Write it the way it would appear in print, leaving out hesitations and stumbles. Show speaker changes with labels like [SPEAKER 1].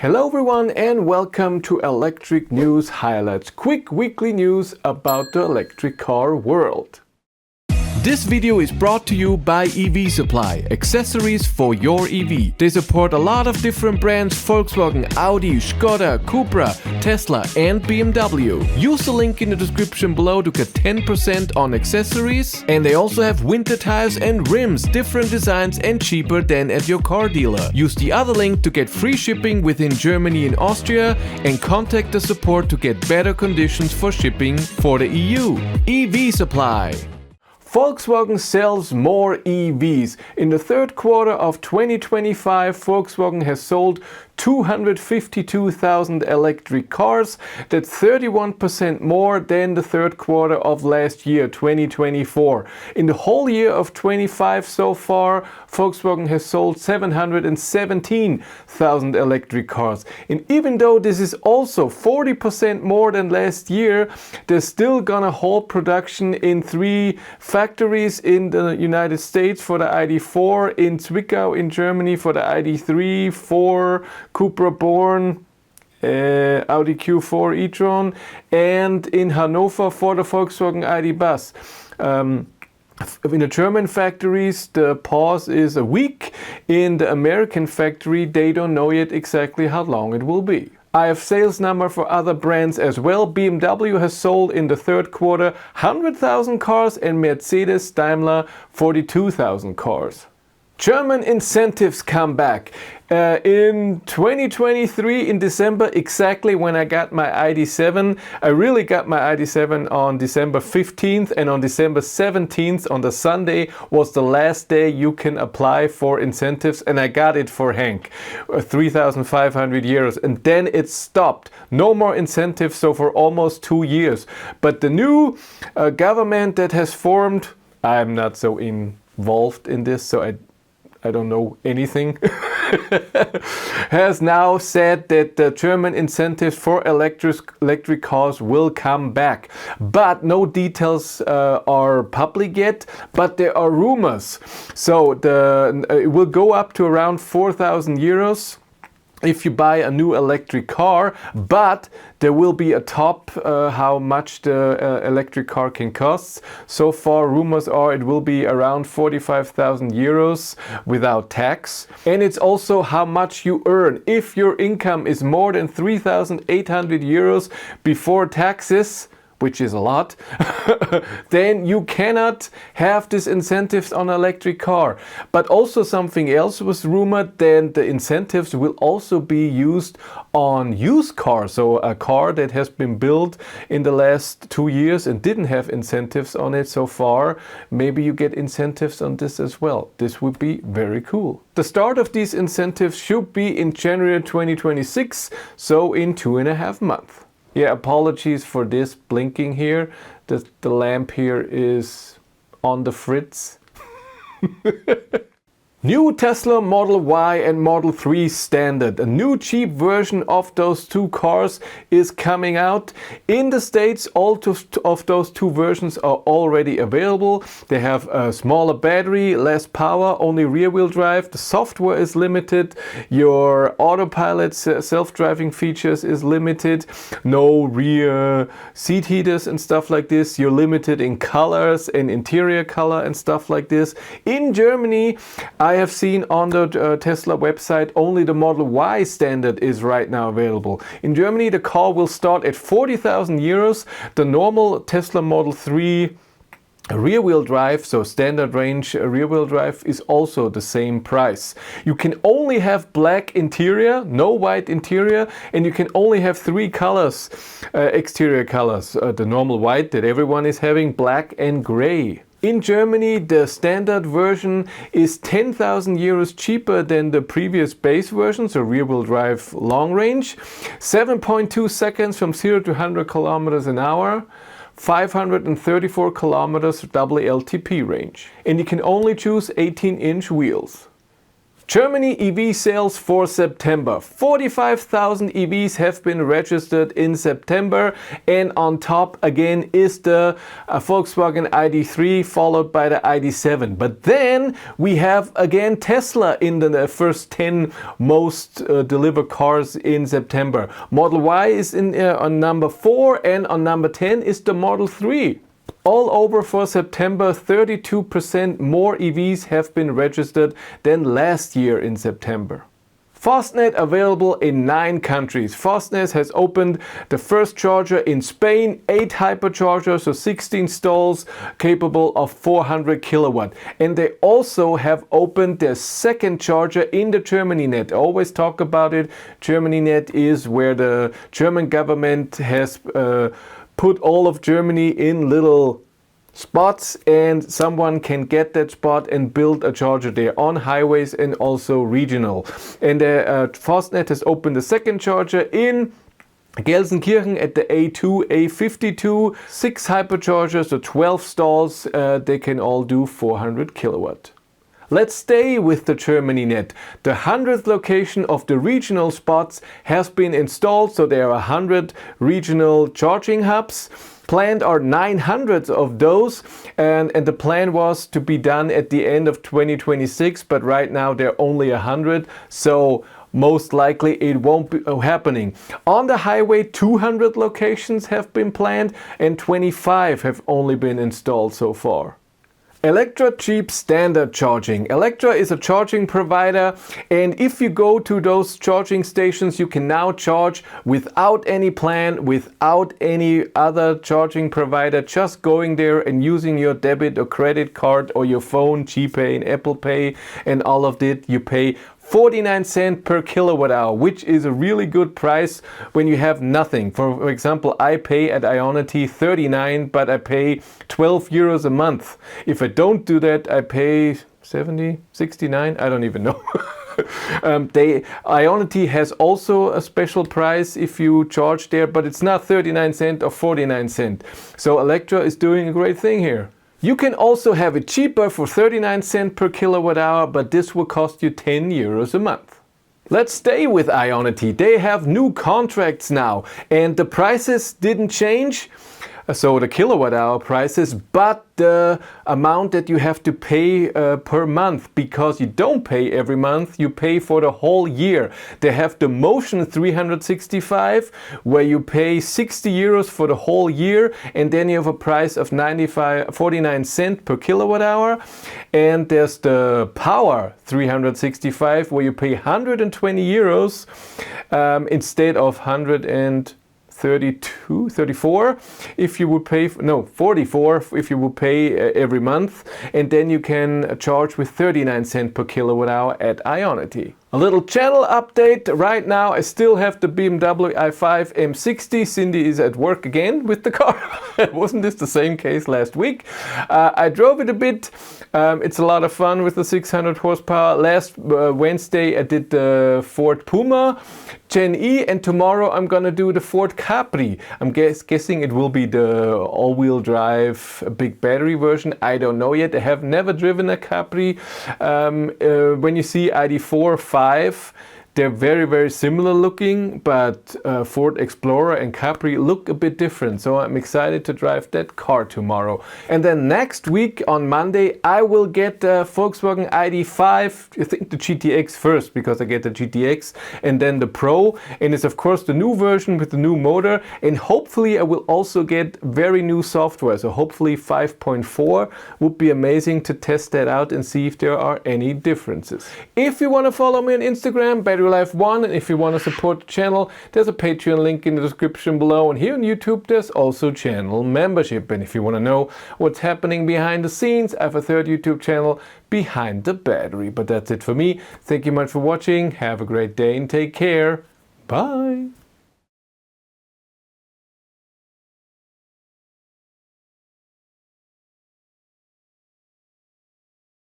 [SPEAKER 1] Hello everyone and welcome to Electric News Highlights, quick weekly news about the electric car world. This video is brought to you by EV Supply, accessories for your EV. They support a lot of different brands: Volkswagen, Audi, Skoda, Cupra, Tesla and BMW. Use the link in the description below to get 10% on accessories. And they also have winter tires and rims, different designs and cheaper than at your car dealer. Use the other link to get free shipping within Germany and Austria and contact the support to get better conditions for shipping for the EU. EV Supply. Volkswagen sells more EVs. In the third quarter of 2025, Volkswagen has sold 252,000 electric cars. That's 31% more than the third quarter of last year, 2024. In the whole year of 25 so far, Volkswagen has sold 717,000 electric cars. And even though this is also 40% more than last year, they're still gonna halt production in 3 factories in the United States for the ID.4, in Zwickau in Germany for the ID.3, 4, Cupra Born, Audi Q4 e-tron, and in Hanover for the Volkswagen ID bus. In the German factories, the pause is a week. In the American factory, they don't know yet exactly how long it will be. I have sales number for other brands as well. BMW has sold in the third quarter 100,000 cars and Mercedes Daimler 42,000 cars. German incentives come back. In 2023, in December, exactly when I got my ID.7, I really got my ID.7 on December 15th, and on December 17th, on the Sunday, was the last day you can apply for incentives, and I got it for Hank, 3,500 euros, and then it stopped. No more incentives, so for almost 2 years. But the new government that has formed, I'm not so involved in this, so I don't know anything, has now said that the German incentives for electric cars will come back. But no details are public yet, but there are rumors. So it will go up to around 4,000 euros if you buy a new electric car, but there will be a top how much the electric car can cost. So far rumors are it will be around 45,000 euros without tax. And it's also how much you earn. If your income is more than 3,800 euros before taxes, which is a lot, then you cannot have these incentives on an electric car. But also something else was rumored, then the incentives will also be used on used cars. So a car that has been built in the last 2 years and didn't have incentives on it so far, maybe you get incentives on this as well. This would be very cool. The start of these incentives should be in January 2026, so in 2.5 months. Yeah, apologies for this blinking here. The lamp here is on the fritz. New Tesla Model Y and Model 3 Standard. A new cheap version of those two cars is coming out. In the States, all of those two versions are already available. They have a smaller battery, less power, only rear-wheel drive. The software is limited. Your autopilot self-driving features is limited. No rear seat heaters and stuff like this. You're limited in colors and interior color and stuff like this. In Germany, I have seen on the Tesla website only the Model Y Standard is right now available. In Germany, the car will start at 40,000 euros. The normal Tesla Model 3 rear-wheel drive, so standard range rear-wheel drive, is also the same price. You can only have black interior, no white interior, and you can only have 3 colors, exterior colors. The normal white that everyone is having, black and gray. In Germany, the standard version is 10,000 euros cheaper than the previous base version, so rear-wheel drive long range. 7.2 seconds from 0 to 100 kilometers an hour. 534 kilometers WLTP range. And you can only choose 18-inch wheels. Germany EV sales for September. 45,000 EVs have been registered in September, and on top again is the Volkswagen ID.3 followed by the ID.7. But then we have again Tesla in the first 10 most delivered cars in September. Model Y is on number 4, and on number 10 is the Model 3. All over for September, 32% more EVs have been registered than last year in September. Fastned available in 9 countries. Fastned has opened the first charger in Spain, 8 hyperchargers, so 16 stalls capable of 400 kilowatt. And they also have opened their second charger in the Germany.net. I always talk about it. Germany.net is where the German government has put all of Germany in little spots, and someone can get that spot and build a charger there on highways and also regional. And Fastned has opened the second charger in Gelsenkirchen at the A2, A52, 6 hyperchargers, so 12 stalls. They can all do 400 kilowatt. Let's stay with the Germany.net. The 100th location of the regional spots has been installed, so there are 100 regional charging hubs. Planned are 900 of those, and the plan was to be done at the end of 2026, but right now there are only 100, so most likely it won't be happening. On the highway, 200 locations have been planned and 25 have only been installed so far. Electra cheap standard charging. Electra is a charging provider, and if you go to those charging stations, you can now charge without any plan, without any other charging provider, just going there and using your debit or credit card or your phone, GPay and Apple Pay and all of that. You pay 49 cents per kilowatt hour, which is a really good price when you have nothing. For example, I pay at Ionity 39, but I pay 12 euros a month. If I don't do that, I pay 70, 69, I don't even know. Ionity has also a special price if you charge there, but it's not 39 cents or 49 cents. So Electra is doing a great thing here. You can also have it cheaper for 39 cents per kilowatt hour, but this will cost you 10 euros a month. Let's stay with Ionity. They have new contracts now, and the prices didn't change. So the kilowatt hour prices, but the amount that you have to pay per month, because you don't pay every month, you pay for the whole year. They have the Motion 365, where you pay 60 euros for the whole year, and then you have a price of 49 cents per kilowatt hour. And there's the Power 365, where you pay 120 euros instead of 34 if you would pay, no, 44 if you would pay every month, and then you can charge with 39 cents per kilowatt hour at Ionity. A little channel update. Right now I still have the BMW i5 M60. Cindy is at work again with the car. Wasn't this the same case last week? I drove it a bit. It's a lot of fun with the 600 horsepower. Last Wednesday I did the Ford Puma Gen E, and tomorrow I'm gonna do the Ford Capri. I'm guessing it will be the all-wheel drive big battery version. I don't know yet. I have never driven a Capri. When you see ID.4, 5, they're very, very similar looking, but Ford Explorer and Capri look a bit different. So I'm excited to drive that car tomorrow. And then next week on Monday, I will get the Volkswagen ID.5, I think the GTX first, because I get the GTX, and then the Pro. And it's of course the new version with the new motor. And hopefully I will also get very new software. So hopefully 5.4 would be amazing to test that out and see if there are any differences. If you want to follow me on Instagram, Life 1, and if you want to support the channel, there's a Patreon link in the description below, and here on YouTube there's also channel membership. And if you want to know what's happening behind the scenes, I have a third YouTube channel, Behind the Battery. But that's it for me. Thank you much for watching, have a great day and take care. Bye!